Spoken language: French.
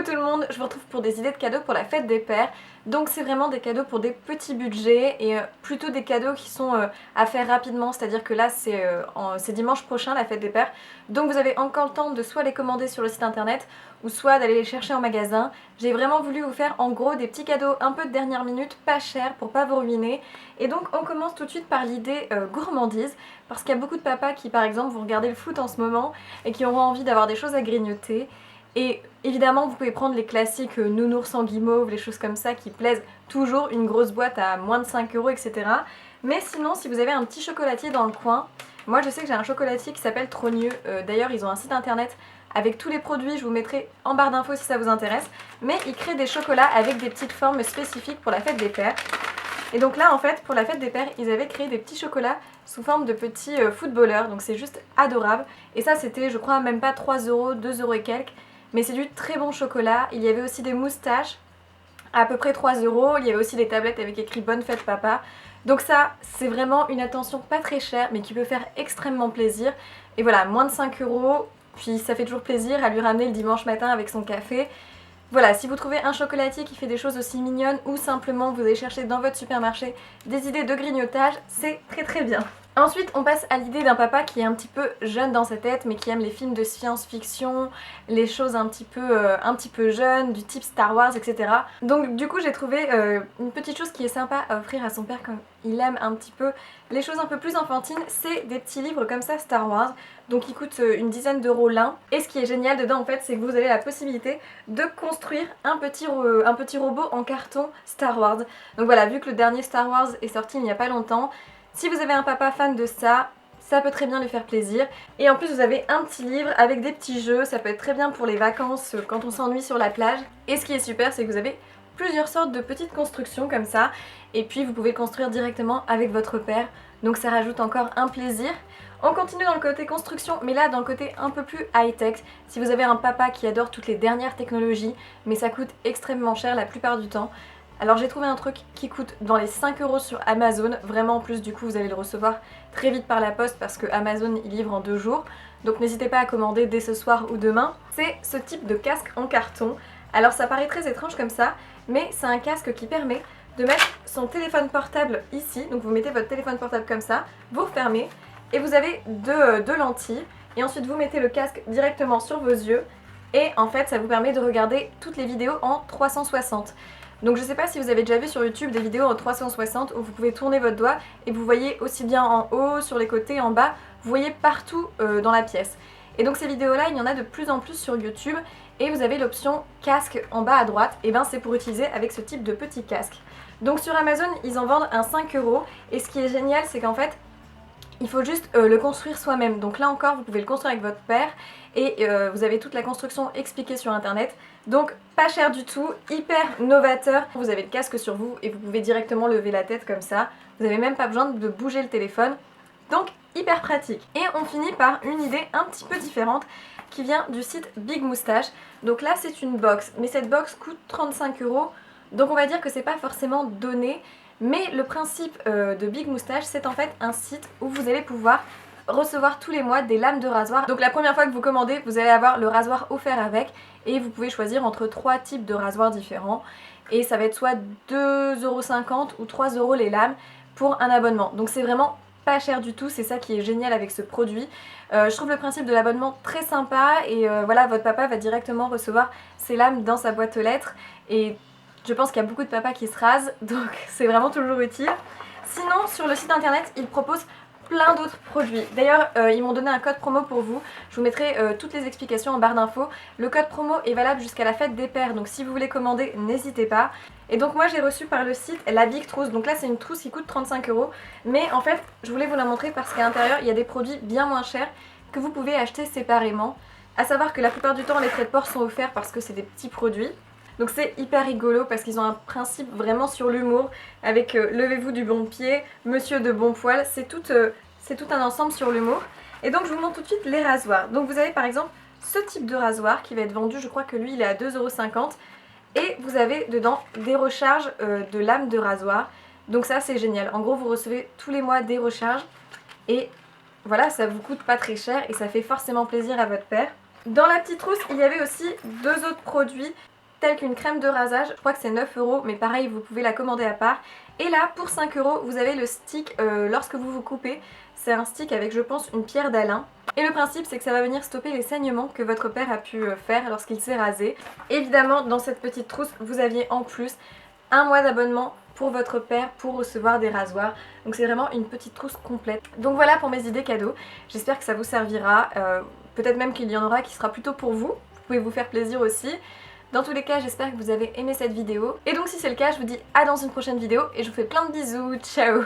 Coucou tout le monde, je vous retrouve pour des idées de cadeaux pour la fête des pères. Donc c'est vraiment des cadeaux pour des petits budgets et plutôt des cadeaux qui sont à faire rapidement, c'est-à-dire que là c'est dimanche prochain la fête des pères. Donc vous avez encore le temps de soit les commander sur le site internet ou soit d'aller les chercher en magasin. J'ai vraiment voulu vous faire en gros des petits cadeaux un peu de dernière minute, pas chers pour pas vous ruiner. Et donc on commence tout de suite par l'idée gourmandise, parce qu'il y a beaucoup de papas qui par exemple vont regarder le foot en ce moment et qui auront envie d'avoir des choses à grignoter. Et évidemment vous pouvez prendre les classiques nounours en guimauve, les choses comme ça qui plaisent toujours, une grosse boîte à moins de 5 euros, etc. Mais sinon si vous avez un petit chocolatier dans le coin, moi je sais que j'ai un chocolatier qui s'appelle Trogneux, d'ailleurs ils ont un site internet avec tous les produits, je vous mettrai en barre d'infos si ça vous intéresse. Mais ils créent des chocolats avec des petites formes spécifiques pour la fête des pères. Et donc là en fait pour la fête des pères ils avaient créé des petits chocolats sous forme de petits footballeurs, donc c'est juste adorable. Et ça c'était je crois même pas 3 euros, 2 euros et quelques. Mais c'est du très bon chocolat. Il y avait aussi des moustaches à peu près 3 euros. Il y avait aussi des tablettes avec écrit Bonne fête papa. Donc ça, c'est vraiment une attention pas très chère mais qui peut faire extrêmement plaisir. Et voilà, moins de 5 euros. Puis ça fait toujours plaisir à lui ramener le dimanche matin avec son café. Voilà, si vous trouvez un chocolatier qui fait des choses aussi mignonnes ou simplement vous allez chercher dans votre supermarché des idées de grignotage, c'est très très bien. Ensuite, on passe à l'idée d'un papa qui est un petit peu jeune dans sa tête mais qui aime les films de science-fiction, les choses un petit peu jeunes, du type Star Wars, etc. Donc du coup, j'ai trouvé une petite chose qui est sympa à offrir à son père quand il aime un petit peu les choses un peu plus enfantines, c'est des petits livres comme ça Star Wars. Donc ils coûtent une dizaine d'euros l'un. Et ce qui est génial dedans en fait, c'est que vous avez la possibilité de construire un petit robot en carton Star Wars. Donc voilà, vu que le dernier Star Wars est sorti il n'y a pas longtemps, si vous avez un papa fan de ça, ça peut très bien lui faire plaisir. Et en plus vous avez un petit livre avec des petits jeux, ça peut être très bien pour les vacances quand on s'ennuie sur la plage. Et ce qui est super, c'est que vous avez plusieurs sortes de petites constructions comme ça. Et puis vous pouvez construire directement avec votre père, donc ça rajoute encore un plaisir. On continue dans le côté construction, mais là dans le côté un peu plus high-tech. Si vous avez un papa qui adore toutes les dernières technologies, mais ça coûte extrêmement cher la plupart du temps. Alors j'ai trouvé un truc qui coûte dans les 5 euros sur Amazon. Vraiment en plus du coup vous allez le recevoir très vite par la poste parce que Amazon il livre en 2 jours. Donc n'hésitez pas à commander dès ce soir ou demain. C'est ce type de casque en carton. Alors ça paraît très étrange comme ça, mais c'est un casque qui permet de mettre son téléphone portable ici. Donc vous mettez votre téléphone portable comme ça, vous refermez et vous avez deux lentilles. Et ensuite vous mettez le casque directement sur vos yeux et en fait ça vous permet de regarder toutes les vidéos en 360. Donc je sais pas si vous avez déjà vu sur YouTube des vidéos en 360 où vous pouvez tourner votre doigt et vous voyez aussi bien en haut, sur les côtés, en bas, vous voyez partout dans la pièce. Et donc ces vidéos là, il y en a de plus en plus sur YouTube et vous avez l'option casque en bas à droite, et ben c'est pour utiliser avec ce type de petit casque. Donc sur Amazon, ils en vendent un 5 euros et ce qui est génial c'est qu'en fait, il faut juste le construire soi-même. Donc là encore, vous pouvez le construire avec votre père et vous avez toute la construction expliquée sur internet. Donc pas cher du tout, hyper novateur. Vous avez le casque sur vous et vous pouvez directement lever la tête comme ça. Vous n'avez même pas besoin de bouger le téléphone. Donc hyper pratique. Et on finit par une idée un petit peu différente qui vient du site Big Moustache. Donc là c'est une box, mais cette box coûte 35 euros. Donc on va dire que c'est pas forcément donné. Mais le principe de Big Moustache, c'est en fait un site où vous allez pouvoir recevoir tous les mois des lames de rasoir. Donc la première fois que vous commandez, vous allez avoir le rasoir offert avec et vous pouvez choisir entre 3 types de rasoirs différents. Et ça va être soit 2,50 € ou 3 € les lames pour un abonnement. Donc c'est vraiment pas cher du tout, c'est ça qui est génial avec ce produit. Je trouve le principe de l'abonnement très sympa et voilà, votre papa va directement recevoir ses lames dans sa boîte aux lettres et je pense qu'il y a beaucoup de papas qui se rasent, donc c'est vraiment toujours utile. Sinon, sur le site internet, ils proposent plein d'autres produits. D'ailleurs, ils m'ont donné un code promo pour vous. Je vous mettrai toutes les explications en barre d'infos. Le code promo est valable jusqu'à la fête des pères, donc si vous voulez commander, n'hésitez pas. Et donc moi, j'ai reçu par le site la Big Trousse. Donc là, c'est une trousse qui coûte 35 euros. Mais en fait, je voulais vous la montrer parce qu'à l'intérieur, il y a des produits bien moins chers que vous pouvez acheter séparément. À savoir que la plupart du temps, les frais de port sont offerts parce que c'est des petits produits. Donc c'est hyper rigolo parce qu'ils ont un principe vraiment sur l'humour avec levez-vous du bon pied, monsieur de bon poil, c'est tout un ensemble sur l'humour. Et donc je vous montre tout de suite les rasoirs. Donc vous avez par exemple ce type de rasoir qui va être vendu, je crois que lui il est à 2,50 € et vous avez dedans des recharges de lames de rasoir. Donc ça c'est génial, en gros vous recevez tous les mois des recharges et voilà, ça vous coûte pas très cher et ça fait forcément plaisir à votre père. Dans la petite trousse, il y avait aussi 2 autres produits tels qu'une crème de rasage, je crois que c'est 9 €, mais pareil vous pouvez la commander à part. Et là pour 5 € vous avez le stick lorsque vous vous coupez, c'est un stick avec je pense une pierre d'Alain. Et le principe c'est que ça va venir stopper les saignements que votre père a pu faire lorsqu'il s'est rasé. Évidemment dans cette petite trousse vous aviez en plus un mois d'abonnement pour votre père pour recevoir des rasoirs. Donc c'est vraiment une petite trousse complète. Donc voilà pour mes idées cadeaux, j'espère que ça vous servira. Peut-être même qu'il y en aura qui sera plutôt pour vous, vous pouvez vous faire plaisir aussi. Dans tous les cas, j'espère que vous avez aimé cette vidéo. Et donc si c'est le cas, je vous dis à dans une prochaine vidéo et je vous fais plein de bisous. Ciao!